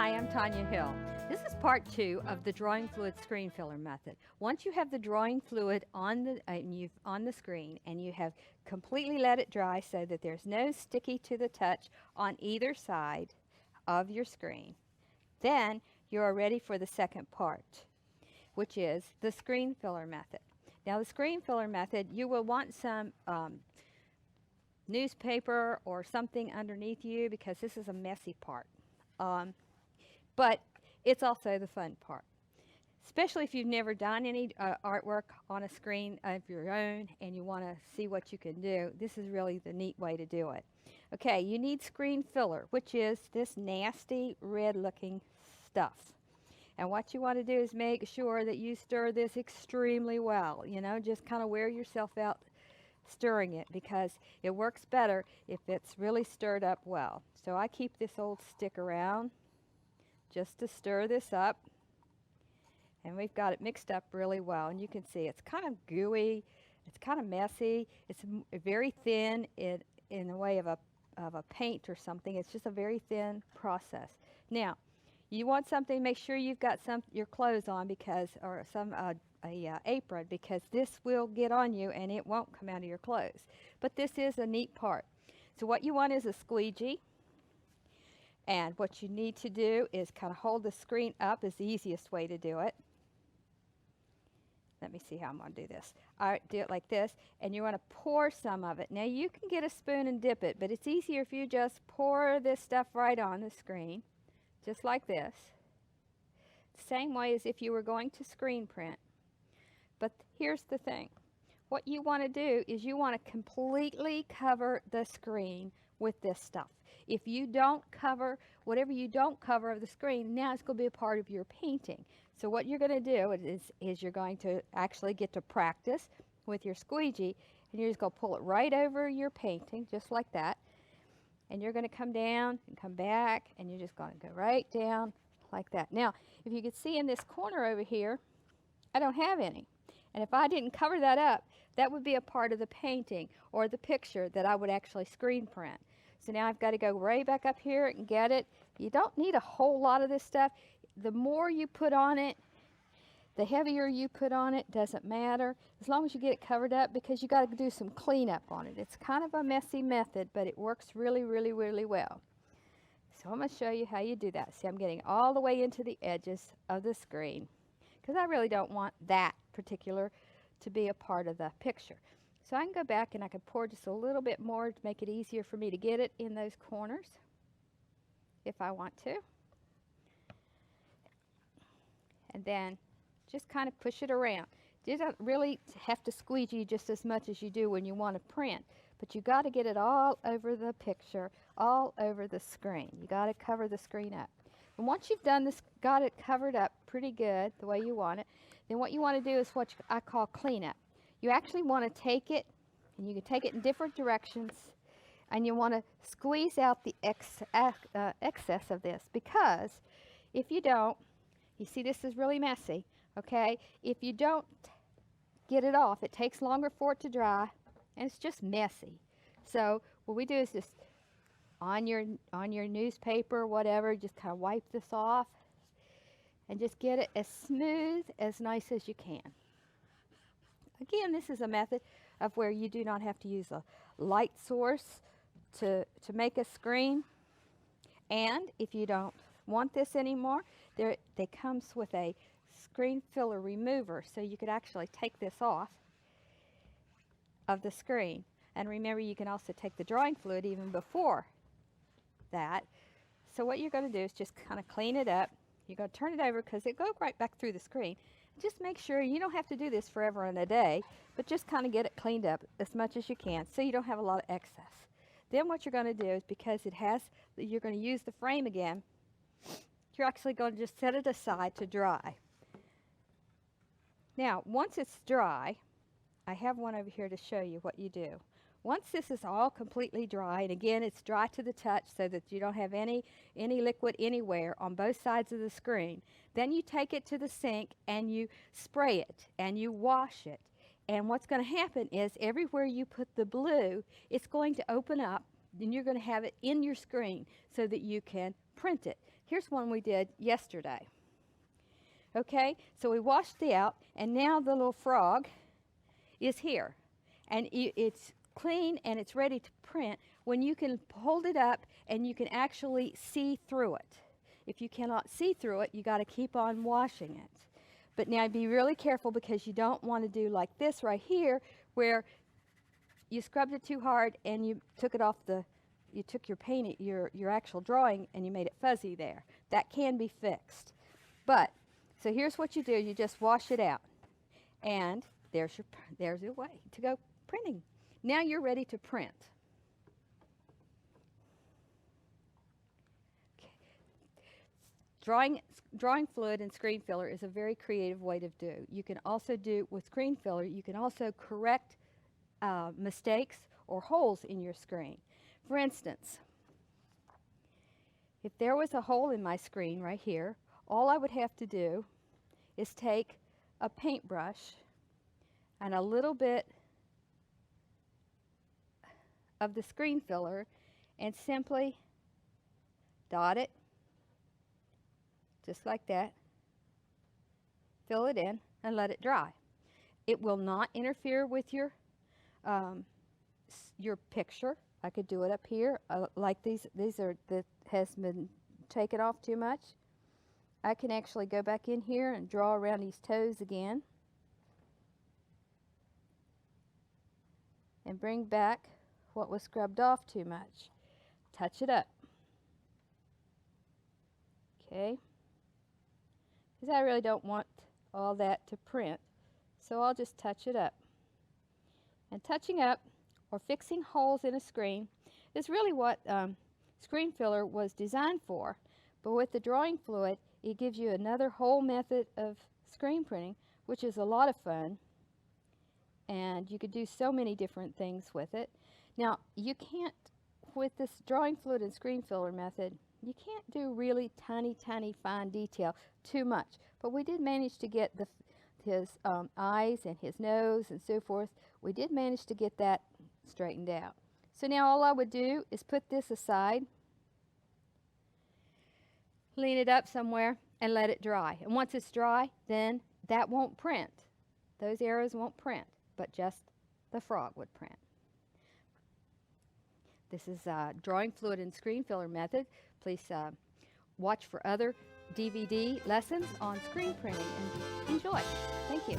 Hi, I'm Tanya Hill. This is part 2 of the drawing fluid screen filler method. Once you have the drawing fluid on the screen and you have completely let it dry so that there's no sticky to the touch on either side of your screen, then you are ready for the second part, which is the screen filler method. Now the screen filler method, you will want some newspaper or something underneath you because this is a messy part. But it's also the fun part, especially if you've never done any artwork on a screen of your own and you want to see what you can do. This is really the neat way to do it. Okay, you need screen filler, which is this nasty red looking stuff. And what you want to do is make sure that you stir this extremely well. You know, just kind of wear yourself out stirring it because it works better if it's really stirred up well. So I keep this old stick around just to stir this up, and we've got it mixed up really well, and you can see it's kind of gooey, it's kind of messy, it's very thin in the way of a paint or something. It's just a very thin process. Now you want something, make sure you've got your clothes on because or some apron, because this will get on you and it won't come out of your clothes. But this is a neat part. So what you want is a squeegee. And what you need to do is kind of hold the screen up is the easiest way to do it. Let me see how I'm going to do this. All right, do it like this, and you want to pour some of it. Now you can get a spoon and dip it, but it's easier if you just pour this stuff right on the screen, just like this. Same way as if you were going to screen print. But here's the thing. What you want to do is you want to completely cover the screen with this stuff. If you don't cover, whatever you don't cover of the screen, now it's going to be a part of your painting. So what you're going to do is you're going to actually get to practice with your squeegee, and you're just going to pull it right over your painting, just like that. And you're going to come down and come back, and you're just going to go right down like that. Now, if you could see in this corner over here, I don't have any. And if I didn't cover that up, that would be a part of the painting or the picture that I would actually screen print. So now I've got to go right back up here and get it. You don't need a whole lot of this stuff. The more you put on it, the heavier you put on it, doesn't matter, as long as you get it covered up, because you got to do some cleanup on it. It's kind of a messy method, but it works really, really, really well. So I'm going to show you how you do that. See, I'm getting all the way into the edges of the screen because I really don't want that particular to be a part of the picture. So I can go back and I can pour just a little bit more to make it easier for me to get it in those corners if I want to. And then just kind of push it around. You don't really have to squeegee just as much as you do when you want to print, but you got to get it all over the picture, all over the screen. You got to cover the screen up. And once you've done this, got it covered up pretty good the way you want it, then what you want to do is what I call cleanup. You actually want to take it, and you can take it in different directions, and you want to squeeze out the excess of this, because if you don't, you see this is really messy, okay? If you don't get it off, it takes longer for it to dry, and it's just messy. So what we do is just on your newspaper, whatever, just kind of wipe this off and just get it as smooth, as nice as you can. Again, this is a method of where you do not have to use a light source to make a screen. And if you don't want this anymore, they comes with a screen filler remover, so you could actually take this off of the screen. And remember, you can also take the drawing fluid even before that. So what you're going to do is just kind of clean it up. You're going to turn it over because it goes right back through the screen. Just make sure you don't have to do this forever and a day, but just kind of get it cleaned up as much as you can so you don't have a lot of excess. Then what you're going to do is, because you're going to use the frame again, you're actually going to just set it aside to dry. Now, once it's dry, I have one over here to show you what you do. Once this is all completely dry, and again, it's dry to the touch so that you don't have any liquid anywhere on both sides of the screen, then you take it to the sink and you spray it and you wash it. And what's going to happen is everywhere you put the blue, it's going to open up, and you're going to have it in your screen so that you can print it. here's one we did yesterday. Okay, so we washed it out, and now the little frog is here. And it's clean and it's ready to print when you can hold it up and you can actually see through it. If you cannot see through it, you got to keep on washing it. But now be really careful, because you don't want to do like this right here, where you scrubbed it too hard and you took it off you took your paint, your actual drawing, and you made it fuzzy there. That can be fixed. But, so here's what you do. You just wash it out. And there's your way to go printing. Now you're ready to print. Okay. Drawing fluid and screen filler is a very creative way to do. You can also do, with screen filler, you can also correct mistakes or holes in your screen. For instance, if there was a hole in my screen right here, all I would have to do is take a paintbrush and a little bit of the screen filler and simply dot it, just like that, fill it in, and let it dry. It will not interfere with your picture. I could do it up here, like these are that has been taken off too much. I can actually go back in here and draw around these toes again and bring back what was scrubbed off too much. Touch it up. Okay, because I really don't want all that to print, so I'll just touch it up. And touching up or fixing holes in a screen is really what screen filler was designed for. But with the drawing fluid, it gives you another whole method of screen printing, which is a lot of fun. And you could do so many different things with it. Now, you can't, with this drawing fluid and screen filler method, you can't do really tiny, tiny fine detail too much. But we did manage to get his eyes and his nose and so forth. We did manage to get that straightened out. So now all I would do is put this aside, lean it up somewhere, and let it dry. And once it's dry, then that won't print. Those arrows won't print, but just the frog would print. This is drawing fluid and screen filler method. Please watch for other DVD lessons on screen printing and enjoy. Thank you.